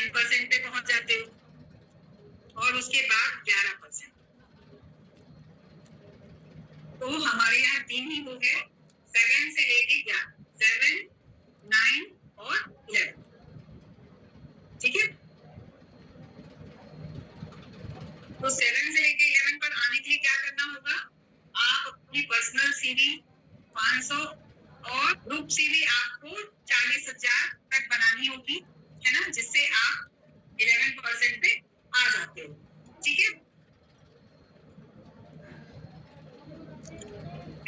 10% पे पहुंच जाते हो और उसके बाद 11%। तो हमारे यहाँ 3 ही बुक है, 7 से लेके 11, 7, 9 और 11। ठीक है, तो 7 से लेके 11 पर आने के लिए क्या करना होगा? आप अपनी पर्सनल सीवी 500 और ग्रुप सीवी आपको 40,000 तक बनानी होगी, है ना, जिससे आप 11% पे आ जाते हो। ठीक है,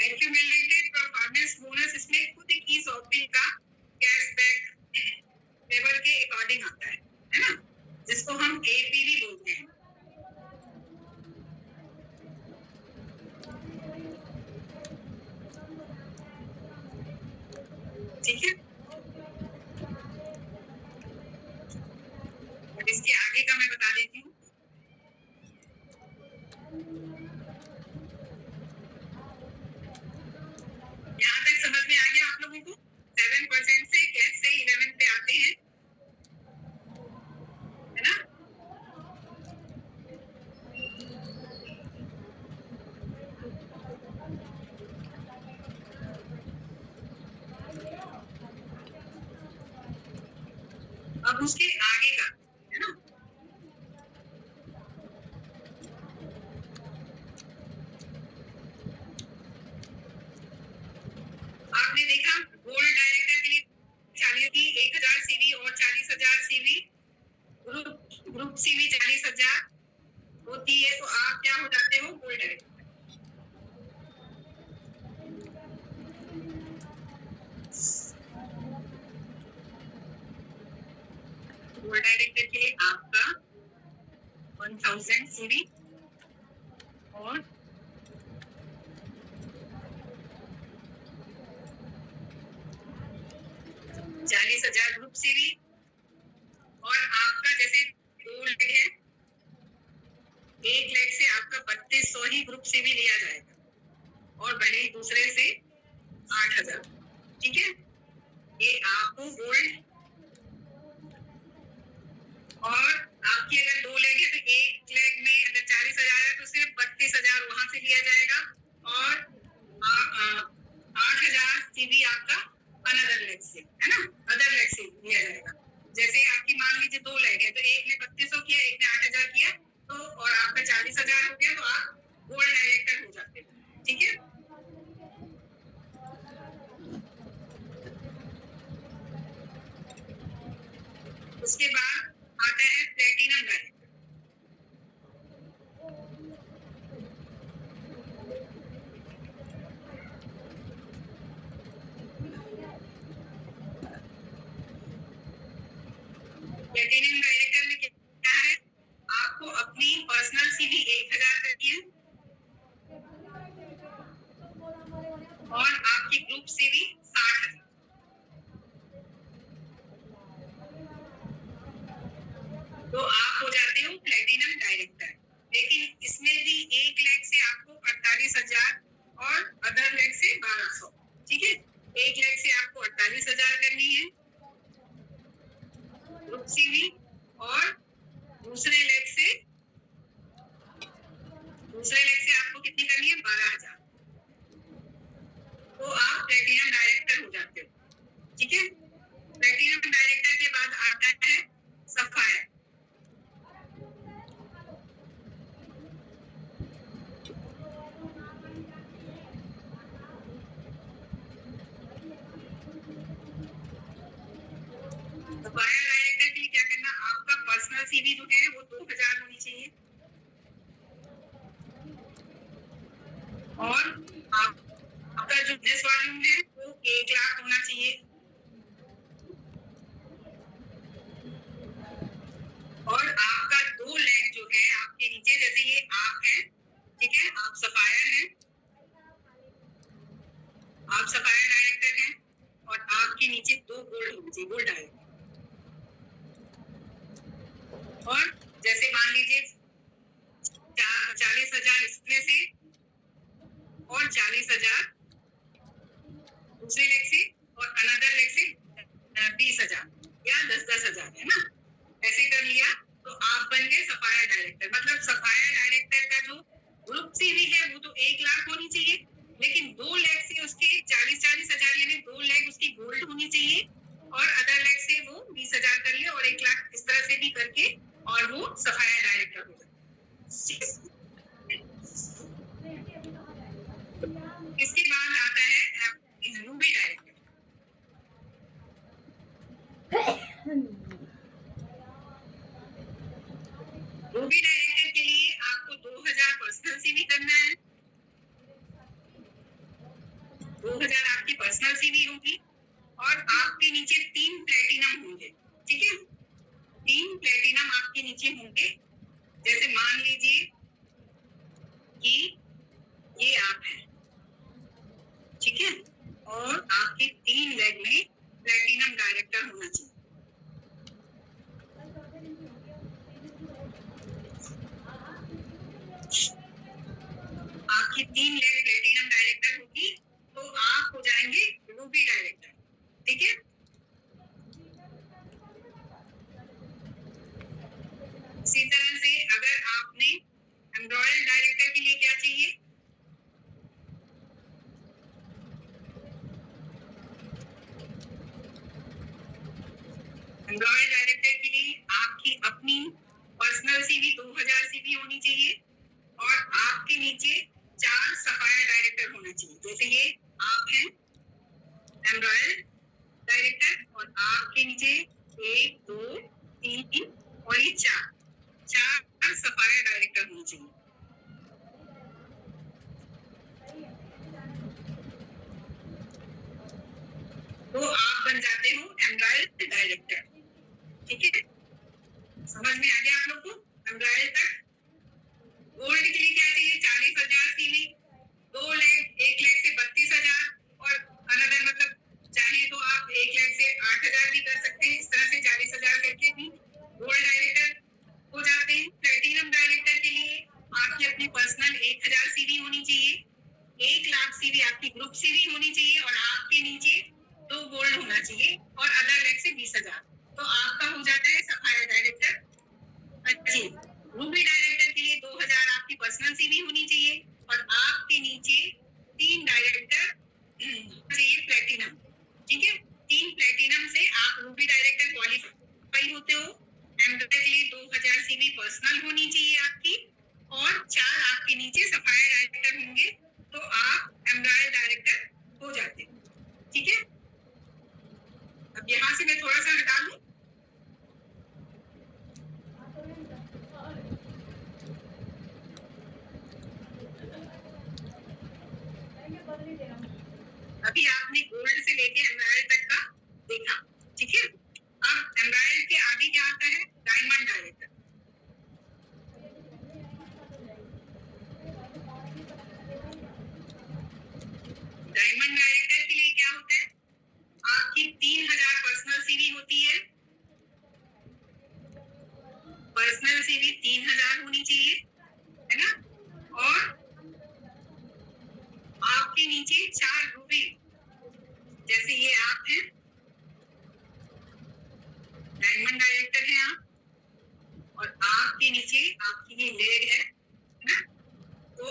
एक्यूमुलेटेड परफॉर्मेंस बोनस इसमें खुद की शॉपिंग का कैशबैक लेवल के अकॉर्डिंग आता है ना, जिसको हम एपीवी बोलते हैं। ठीक है, और इसके आगे का मैं बता देती हूँ। यहाँ तक समझ में आ गया आप लोगों को? 7% से कैसे 11 पे आते हैं, है ना? अब उसके आगे का, है ना, आपने देखा गोल्ड डायरेक्टर के लिए 1000 सीवी और 40,000 सीवी, ग्रुप सीवी 40,000 होती है, तो आप क्या हो जाते हो? Gold director. गोल्ड डायरेक्टर के लिए आपका 1000 सीवी और 40,000 ग्रुप सीवी, और आपका जैसे गोल्ड है 1 लाख से आपका 3200 ही ग्रुप सीवी लिया जाएगा, और भले ही दूसरे से 8,000। ठीक है, ये आपको गोल्ड, और आपकी अगर 2 लेग है तो 1 लेग में अगर 40,000 है तो सिर्फ 32,000 वहां से लिया जाएगा, और 8,000 सीवी आपका अनदर लेग से, है ना, अदर लेग से लिया जाएगा। जैसे आपकी मान लीजिए 2 लेग है, तो एक ने 3200 किया, एक ने 8,000 किया, तो और आपका 40,000 हो गया, तो आप गोल्ड डायरेक्टर हो जाते हो। ठीक है, उसके बाद आता है प्लेटिनम डायरेक्टर। प्लेटिनम डायरेक्टर में क्या है? आपको अपनी पर्सनल सीवी 1000 करनी है और आपकी ग्रुप सीवी 60,000। तो आप हो जाते हो प्लेटिनम डायरेक्टर। लेकिन इसमें भी 1 लाख से आपको 48,000 और अदर लाख से 1200। ठीक है, 1 लाख से आपको 48,000 करनी है ग्रुप सीवी, और दूसरे लाख से आपको कितनी करनी है? 12,000। तो आप प्लेटिनम डायरेक्टर हो जाते हो। ठीक है, प्लेटिनम डायरेक्टर के बाद आता है सफायर। सफायर डायरेक्टर के लिए क्या करना? आपका पर्सनल सीवी जो है वो 2000 होनी चाहिए, और आपका जो बिजनेस वॉल्यूम है वो 1 लाख होना चाहिए, और आपका 2 लाख जो है आपके नीचे, जैसे ये आप हैं, ठीक है, आप सफायर हैं, आप सफायर डायरेक्टर हैं, और आपके नीचे 2 गोल्ड होने चाहिए, गोल्ड डायरेक्टर। और जैसे मान लीजिए 40,000 इसमें से और 40,000 दूसरे लेग से और अनदर लेग से 20,000 या 10,000, है ना, ऐसे करके और वो सफाया डायरेक्टर हो जाता है। इसके बाद आता है रूबी डायरेक्टर। रूबी डायरेक्टर के लिए आपको 2000 पर्सनल सीवी करना है। 2000 आपकी पर्सनल सीवी होगी और आपके नीचे 3 प्लेटिनम होंगे। ठीक है, 3 प्लेटिनम आपके नीचे होंगे। जैसे मान लीजिए कि ये आप हैं, ठीक है, और आपके 3 लेग में प्लेटिनम डायरेक्टर होना चाहिए। आपकी 3 लेग प्लेटिनम डायरेक्टर होगी तो आप हो जाएंगे रूबी डायरेक्टर। ठीक है, इसी तरह से अगर आपने एम्ब्रॉयडर डायरेक्टर के लिए क्या चाहिए, एम्ब्रॉयडर डायरेक्टर के लिए आपकी अपनी पर्सनल सीवी 2000 सीवी होनी चाहिए और आपके नीचे 4 सफाया डायरेक्टर होना चाहिए। जैसे ये आप हैं एम्ब्रॉयडर डायरेक्टर और आपके नीचे 1 2 3 और ये 4 सफाया डायरेक्टर होने चाहिए। तो आप बन जाते हो एम्ब्रॉयडर डायरेक्टर। ठीक है, समझ में आ गया आप लोग को एम्ब्रॉयडर तक। गोल्ड के लिए क्या चाहिए, 40,000 सीवी, 2 लेग, 1 लेग से 32,000 और अनदर मतलब चाहे तो आप 1 लेग से 8,000 भी कर सकते हैं। इस तरह से 40,000 करके भी गोल्ड डायरेक्टर हो जाते हैं। प्लेटिनम डायरेक्टर के लिए आपकी अपनी पर्सनल 1000 सीवी होनी चाहिए, 1 लाख सीवी आपकी ग्रुप सीवी होनी चाहिए और आपके नीचे 2 गोल्ड होना चाहिए और अदर लेग से 20,000। तो आपका हो जाता है सफाया डायरेक्टर। रूबी डायरेक्टर के लिए 2000 आपकी पर्सनल सीवी होनी चाहिए और आपके नीचे 3 डायरेक्टर चाहिए प्लेटिनम। ठीक है, 3 प्लेटिनम से आप रूबी डायरेक्टर क्वालिफाई होते हो। एम्ब्रॉयडर के लिए 2000 सीवी पर्सनल होनी चाहिए आपकी और 4 आपके नीचे सफाया डायरेक्टर होंगे तो आप एम्ब्रॉयडर डायरेक्टर हो जाते हैं। ठीक है, अब यहाँ से मैं थोड़ा सा हटा दूं। अभी आपने गोल्ड से लेके एम्ब्रॉयडर तक का देखा। ठीक है, अब एम्ब्रॉयडर के आगे क्या आता है, डायमंड डायरेक्टर। डायमंड डायरेक्टर के लिए क्या होता है, आपकी 3000 पर्सनल सीवी होती है। पर्सनल सीवी 3000 होनी चाहिए, है ना, और आपके नीचे 4 रूबी, जैसे ये आप हैं डायमंड डायरेक्टर हैं आप और आपके नीचे आपकी ये लेग है ना, तो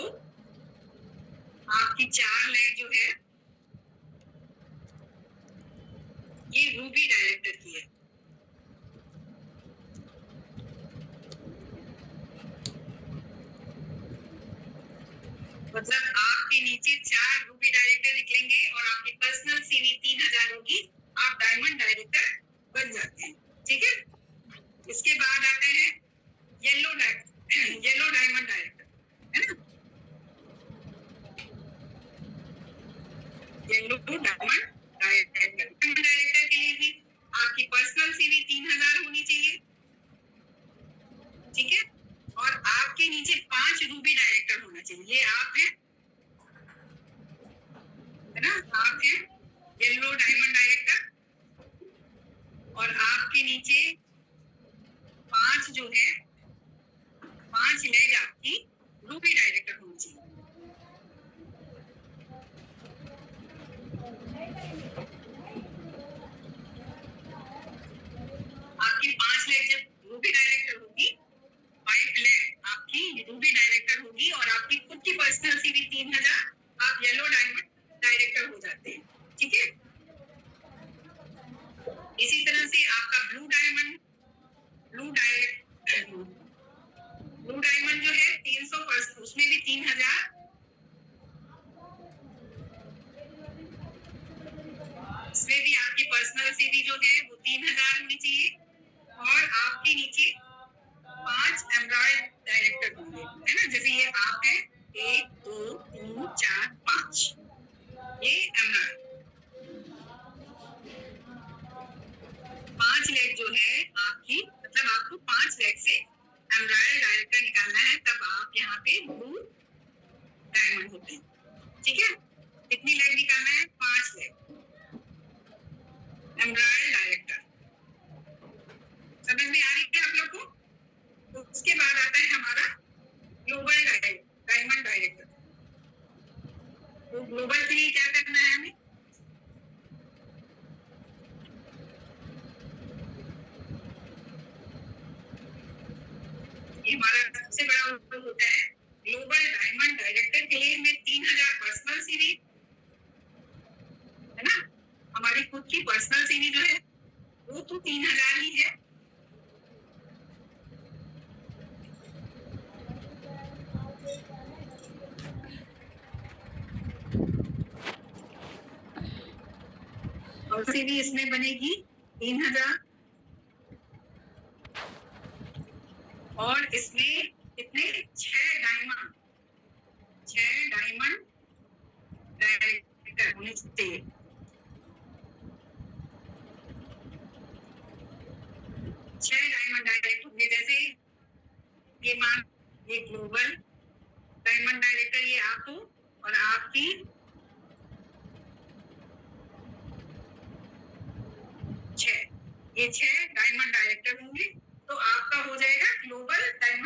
आपकी 4 लेग जो है ये रूबी डायरेक्टर की है। मतलब आपके नीचे 4 रूबी डायरेक्टर निकलेंगे और आपकी पर्सनल सीवी 3000 होगी, आप डायमंड डायरेक्टर बन जाते हैं। ठीक है, इसके बाद आते हैं येलो डायमंड डायरेक्टर, है ना, येलो डायमंड डायरेक्टर के लिए भी आपकी पर्सनल सीवी 3000 होनी चाहिए। ठीक है, और आपके नीचे 5 रूबी डायरेक्टर होना चाहिए। ये आप हैं, है ना, आप हैं येलो डायमंड डायरेक्टर और आपके नीचे 5 जो है 5 लेग आपकी रूबी डायरेक्टर होनी चाहिए। आपकी 5 लेग जब रूबी डायरेक्टर होगी, 5 लेग आपकी रूबी डायरेक्टर होगी और आपकी खुद की पर्सनल सीवी 3000, आप येलो डायमंड डायरेक्टर हो जाते हैं। ठीक है, इसी तरह से आपका ब्लू डायरेक्टर ये हमारा सबसे बड़ा रोल होता है। ग्लोबल डायमंड डायरेक्टर के लिए में 3000 पर्सनल सीवी है ना, हमारी खुद की पर्सनल सीवी जो है वो तो 3000 ही है। और सीवी इसमें बनेगी 3000 और इसमें कितने 6 डायमंड डायरेक्टर होने चाहिए। 6 डायमंड डायरेक्टर होंगे। जैसे ये मान ये ग्लोबल डायमंड डायरेक्टर ये आप हो और आपकी 6 डायमंड डायरेक्टर होंगे तो आपका हो जाएगा ग्लोबल डायमंड